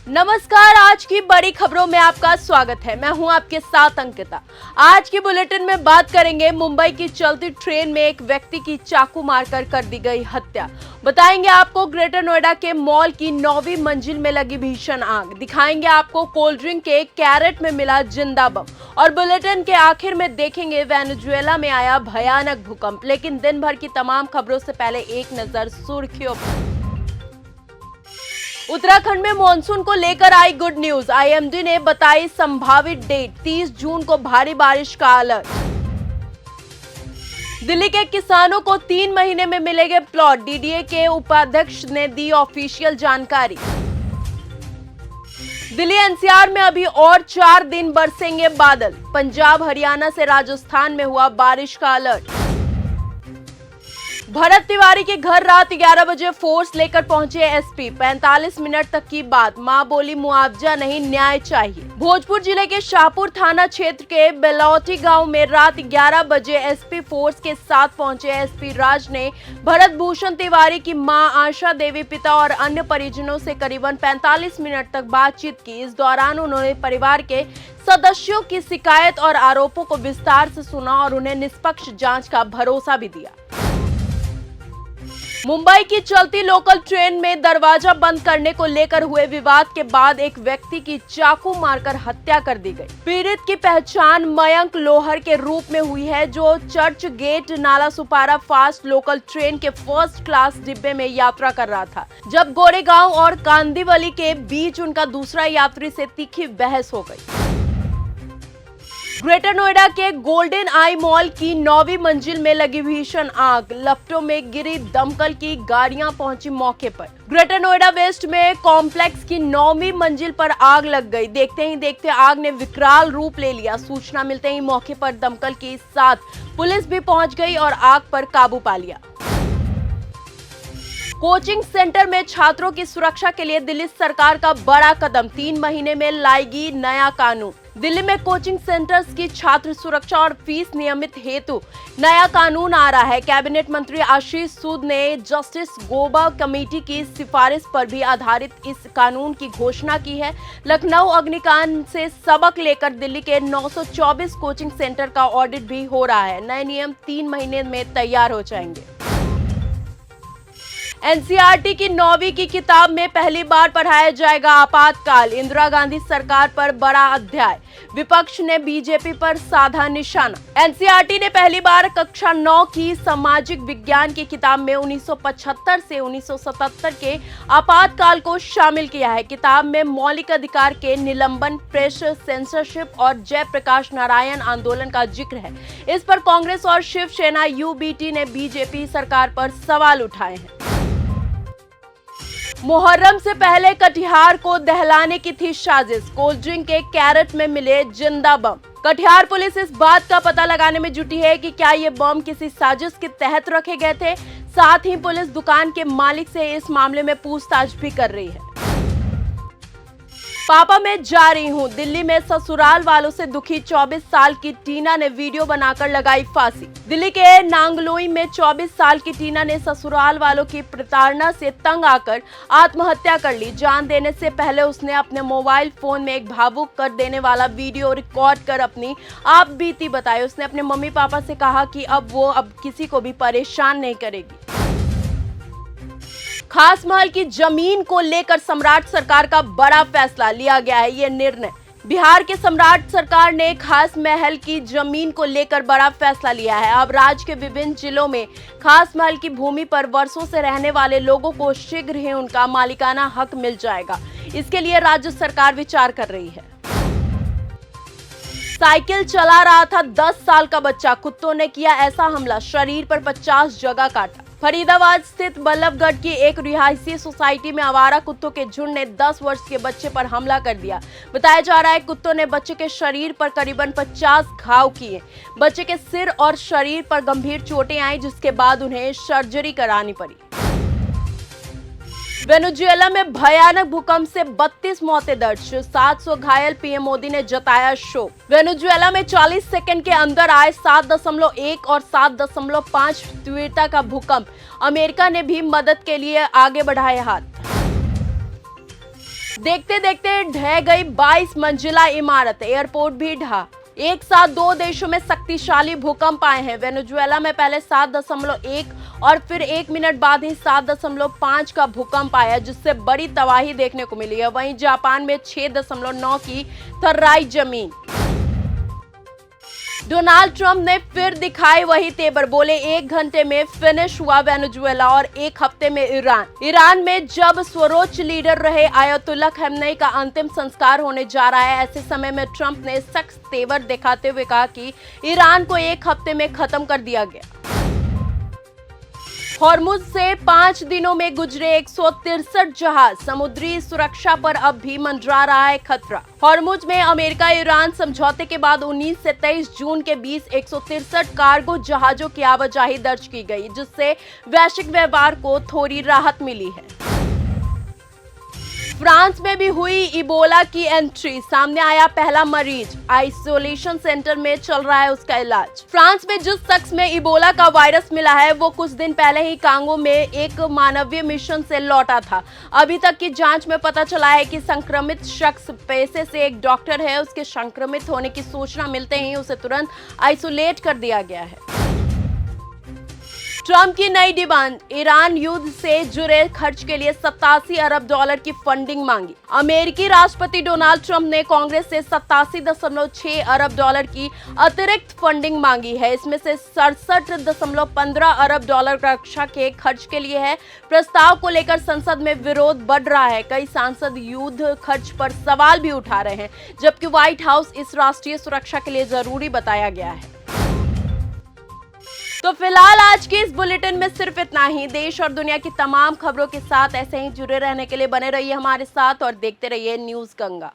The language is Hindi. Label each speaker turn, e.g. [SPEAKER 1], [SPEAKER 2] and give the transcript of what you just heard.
[SPEAKER 1] नमस्कार, आज की बड़ी खबरों में आपका स्वागत है। मैं हूं आपके साथ अंकिता। आज की बुलेटिन में बात करेंगे मुंबई की चलती ट्रेन में एक व्यक्ति की चाकू मारकर कर दी गई हत्या। बताएंगे आपको ग्रेटर नोएडा के मॉल की 9वीं मंजिल में लगी भीषण आग। दिखाएंगे आपको कोल्ड ड्रिंक के कैरेट में मिला जिंदा बम। और बुलेटिन के आखिर में देखेंगे वेनेजुएला में आया भयानक भूकंप। लेकिन दिन भर की तमाम खबरों से पहले एक नजर सुर्खियों पर। उत्तराखंड में मानसून को लेकर आई गुड न्यूज। आईएमडी ने बताई संभावित डेट 30 जून को भारी बारिश का अलर्ट। दिल्ली के किसानों को 3 महीने में मिलेंगे प्लॉट। डीडीए के उपाध्यक्ष ने दी ऑफिशियल जानकारी। दिल्ली एनसीआर में अभी और 4 दिन बरसेंगे बादल। पंजाब हरियाणा से राजस्थान में हुआ बारिश का अलर्ट। भरत तिवारी के घर रात 11 बजे फोर्स लेकर पहुंचे एसपी। 45 मिनट तक की बात। मां बोली मुआवजा नहीं, न्याय चाहिए। भोजपुर जिले के शाहपुर थाना क्षेत्र के बेलौटी गांव में रात 11 बजे एसपी फोर्स के साथ पहुंचे एसपी राज ने भरत भूषण तिवारी की मां आशा देवी, पिता और अन्य परिजनों से करीबन 45 मिनट तक बातचीत की। इस दौरान उन्होंने परिवार के सदस्यों की शिकायत और आरोपों को विस्तार से सुना और उन्हें निष्पक्ष जांच का भरोसा भी दिया। मुंबई की चलती लोकल ट्रेन में दरवाजा बंद करने को लेकर हुए विवाद के बाद एक व्यक्ति की चाकू मारकर हत्या कर दी गई। पीड़ित की पहचान मयंक लोहर के रूप में हुई है, जो चर्च गेट नाला सुपारा फास्ट लोकल ट्रेन के फर्स्ट क्लास डिब्बे में यात्रा कर रहा था, जब गोरेगांव और कांदिवली के बीच उनका दूसरा यात्री से तीखी बहस हो गई। ग्रेटर नोएडा के गोल्डन आई मॉल की 9वीं मंजिल में लगी भीषण आग। लपटों में गिरी दमकल की गाड़ियां पहुंची मौके पर। ग्रेटर नोएडा वेस्ट में कॉम्प्लेक्स की 9वीं मंजिल पर आग लग गई। देखते ही देखते आग ने विकराल रूप ले लिया। सूचना मिलते ही मौके पर दमकल के साथ पुलिस भी पहुंच गई और आग पर काबू पा लिया। कोचिंग सेंटर में छात्रों की सुरक्षा के लिए दिल्ली सरकार का बड़ा कदम। 3 महीने में लाएगी नया कानून। दिल्ली में कोचिंग सेंटर्स की छात्र सुरक्षा और फीस नियमित हेतु नया कानून आ रहा है। कैबिनेट मंत्री आशीष सूद ने जस्टिस गोबा कमेटी की सिफारिश पर भी आधारित इस कानून की घोषणा की है। लखनऊ अग्निकांड से सबक लेकर दिल्ली के 924 कोचिंग सेंटर का ऑडिट भी हो रहा है। नए नियम 3 महीने में तैयार हो जाएंगे। एनसीईआरटी की 9वीं की किताब में पहली बार पढ़ाया जाएगा आपातकाल। इंदिरा गांधी सरकार पर बड़ा अध्याय। विपक्ष ने बीजेपी पर साधा निशाना। एनसीईआरटी ने पहली बार कक्षा 9 की सामाजिक विज्ञान की किताब में 1975 से 1977 के आपातकाल को शामिल किया है। किताब में मौलिक अधिकार के निलंबन, प्रेस सेंसरशिप और जयप्रकाश नारायण आंदोलन का जिक्र है। इस पर कांग्रेस और शिवसेना यूबीटी ने बीजेपी सरकार पर सवाल उठाए हैं। मुहर्रम से पहले कटिहार को दहलाने की थी साजिश। कोल्ड ड्रिंक के कैरेट में मिले जिंदा बम। कटिहार पुलिस इस बात का पता लगाने में जुटी है कि क्या ये बम किसी साजिश के तहत रखे गए थे। साथ ही पुलिस दुकान के मालिक से इस मामले में पूछताछ भी कर रही है। पापा मैं जा रही हूँ। दिल्ली में ससुराल वालों से दुखी 24 साल की टीना ने वीडियो बनाकर लगाई फांसी। दिल्ली के नांगलोई में 24 साल की टीना ने ससुराल वालों की प्रताड़ना से तंग आकर आत्महत्या कर ली। जान देने से पहले उसने अपने मोबाइल फोन में एक भावुक कर देने वाला वीडियो रिकॉर्ड कर अपनी आप बीती बताई। उसने अपने मम्मी पापा से कहा कि अब वो किसी को भी परेशान नहीं करेगी। खास महल की जमीन को लेकर सम्राट सरकार का बड़ा फैसला लिया गया है। ये निर्णय बिहार के सम्राट सरकार ने खास महल की जमीन को लेकर बड़ा फैसला लिया है। अब राज्य के विभिन्न जिलों में खास महल की भूमि पर वर्षों से रहने वाले लोगों को शीघ्र ही उनका मालिकाना हक मिल जाएगा। इसके लिए राज्य सरकार विचार कर रही है। साइकिल चला रहा था 10 साल का बच्चा। कुत्तों ने किया ऐसा हमला, शरीर पर 50 जगह काटा। फरीदाबाद स्थित बल्लभगढ़ की एक रिहायशी सोसाइटी में आवारा कुत्तों के झुंड ने 10 वर्ष के बच्चे पर हमला कर दिया। बताया जा रहा है कुत्तों ने बच्चे के शरीर पर करीबन 50 घाव किए। बच्चे के सिर और शरीर पर गंभीर चोटें आई, जिसके बाद उन्हें सर्जरी करानी पड़ी। वेनेजुएला में भयानक भूकंप से 32 मौतें दर्ज, 700 घायल। पीएम मोदी ने जताया शोक। वेनेजुएला में 40 सेकंड के अंदर आए 7.1 और 7.5 तीव्रता का भूकंप। अमेरिका ने भी मदद के लिए आगे बढ़ाए हाथ। देखते देखते ढह गई 22 मंजिला इमारत, एयरपोर्ट भी ढहा। एक साथ दो देशों में शक्तिशाली भूकंप आए हैं। वेनेजुएला में पहले 7.1 और फिर 1 मिनट बाद ही 7.5 का भूकंप आया, जिससे बड़ी तबाही देखने को मिली है। वहीं जापान में 6.9 की थर्राई जमीन। डोनाल्ड ट्रंप ने फिर दिखाए वही तेवर, बोले 1 घंटे में फिनिश हुआ वेनेजुएला और 1 हफ्ते में ईरान में जब सर्वोच्च लीडर रहे आयतुल्ला खमेनी का अंतिम संस्कार होने जा रहा है, ऐसे समय में ट्रंप ने सख्त तेवर दिखाते हुए कहा कि ईरान को 1 हफ्ते में खत्म कर दिया गया। हॉर्मुज से 5 दिनों में गुजरे 163 जहाज, समुद्री सुरक्षा पर अब भी मंडरा रहा है खतरा। हॉर्मुज में अमेरिका ईरान समझौते के बाद 19 से 23 जून के बीच 163 कार्गो जहाजों की आवाजाही दर्ज की गई, जिससे वैश्विक व्यापार को थोड़ी राहत मिली है। फ्रांस में भी हुई इबोला की एंट्री, सामने आया पहला मरीज, आइसोलेशन सेंटर में चल रहा है उसका इलाज। फ्रांस में जिस शख्स में इबोला का वायरस मिला है वो कुछ दिन पहले ही कांगो में एक मानवीय मिशन से लौटा था। अभी तक की जांच में पता चला है कि संक्रमित शख्स पेशे से एक डॉक्टर है। उसके संक्रमित होने की सूचना मिलते ही उसे तुरंत आइसोलेट कर दिया गया है। ट्रंप की नई डिमांड, ईरान युद्ध से जुड़े खर्च के लिए 87 अरब डॉलर की फंडिंग मांगी। अमेरिकी राष्ट्रपति डोनाल्ड ट्रंप ने कांग्रेस से 87.6 अरब डॉलर की अतिरिक्त फंडिंग मांगी है। इसमें से 67.15 अरब डॉलर रक्षा के खर्च के लिए है। प्रस्ताव को लेकर संसद में विरोध बढ़ रहा है। कई सांसद युद्ध खर्च पर सवाल भी उठा रहे हैं, जबकि व्हाइट हाउस इस राष्ट्रीय सुरक्षा के लिए जरूरी बताया गया है। तो फिलहाल आज के इस बुलेटिन में सिर्फ इतना ही। देश और दुनिया की तमाम खबरों के साथ ऐसे ही जुड़े रहने के लिए बने रहिए हमारे साथ और देखते रहिए न्यूज़ गंगा।